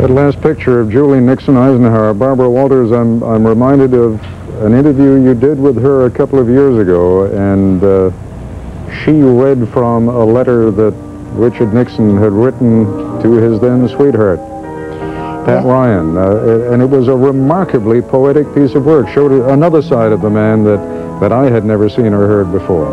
That last picture of Julie Nixon Eisenhower, Barbara Walters, I'm reminded of an interview you did with her a couple of years ago, and she read from a letter that Richard Nixon had written to his then sweetheart, Pat Ryan, and it was a remarkably poetic piece of work. Showed another side of the man that I had never seen or heard before.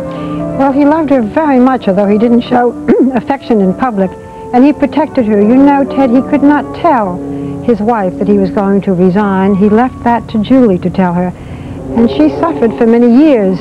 Well, he loved her very much, although he didn't show affection in public, and he protected her. You know, Ted, he could not tell his wife that he was going to resign. He left that to Julie to tell her, and she suffered for many years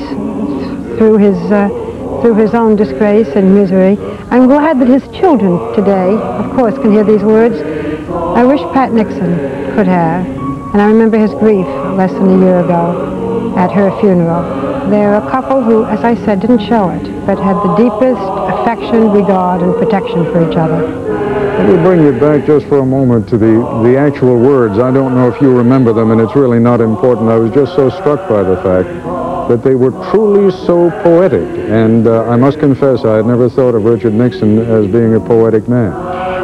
through his own disgrace and misery. I'm glad that his children today, of course, can hear these words. I wish Pat Nixon could have, and I remember his grief less than a year ago at her funeral. They're a couple who, as I said, didn't show it, but had the deepest affection, regard, and protection for each other. Let me bring you back just for a moment to the actual words. I don't know if you remember them, and it's really not important. I was just so struck by the fact that they were truly so poetic, and I must confess I had never thought of Richard Nixon as being a poetic man.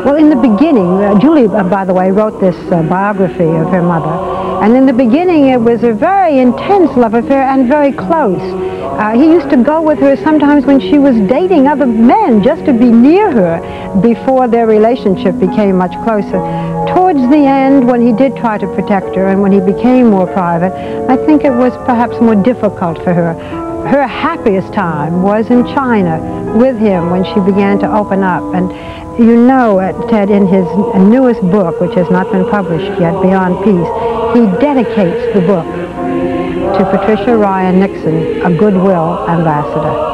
Well, in the beginning, Julie, by the way, wrote this biography of her mother, and in the beginning it was a very intense love affair and very close. He used to go with her sometimes when she was dating other men just to be near her before their relationship became much closer. Towards the end, when he did try to protect her and when he became more private, I think it was perhaps more difficult for her. Her happiest time was in China with him when she began to open up. And you know, Ted, in his newest book, which has not been published yet, Beyond Peace, he dedicates the book to Patricia Ryan Nixon, a goodwill ambassador.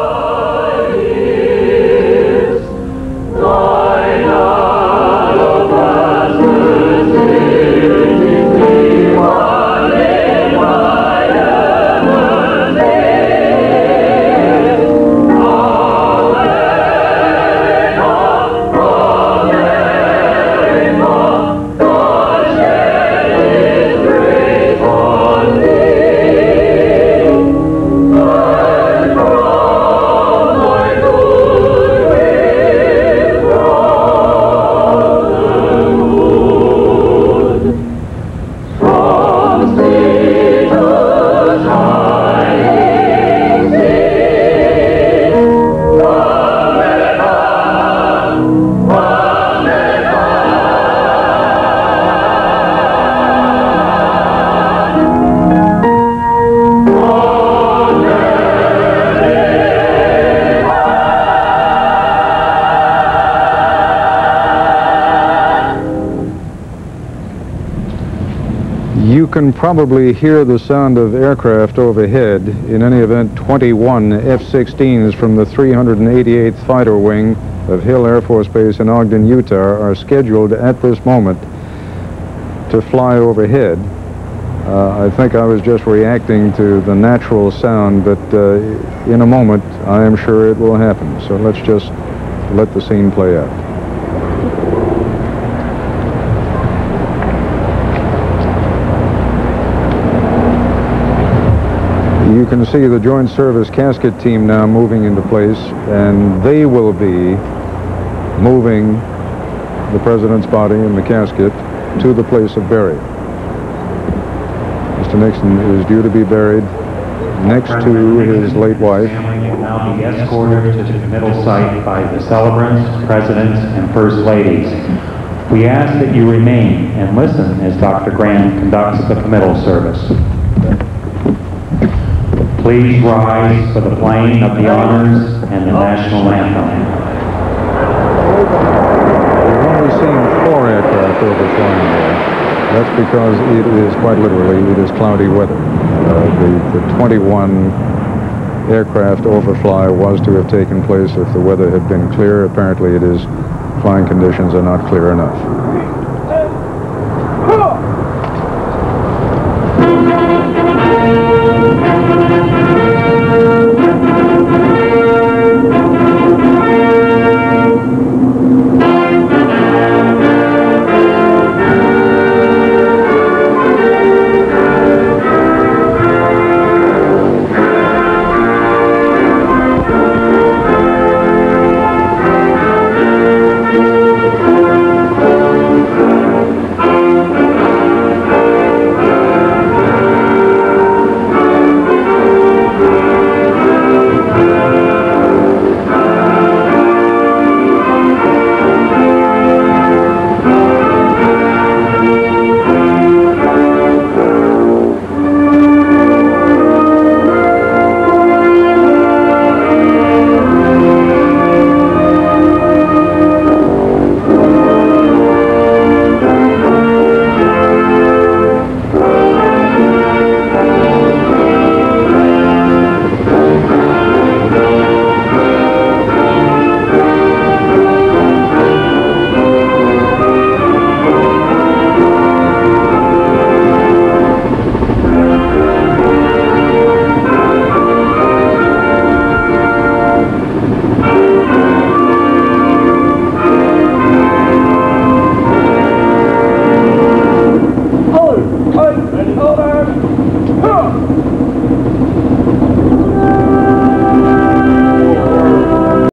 You can probably hear the sound of aircraft overhead. In any event, 21 F-16s from the 388th Fighter Wing of Hill Air Force Base in Ogden, Utah, are scheduled at this moment to fly overhead. I think I was just reacting to the natural sound, but in a moment, I am sure it will happen. So let's just let the scene play out. You can see the Joint Service Casket Team now moving into place, and they will be moving the President's body in the casket to the place of burial. Mr. Nixon is due to be buried next to his late wife. His family will now be escorted to the committal site by the celebrants, presidents, and first ladies. We ask that you remain and listen as Dr. Graham conducts the committal service. Please rise for the playing of the honors and the national anthem. We've only seen 4 aircraft overflying there. That's because it is, quite literally, it is cloudy weather. The 21 aircraft overfly was to have taken place if the weather had been clear. Apparently it is, flying conditions are not clear enough.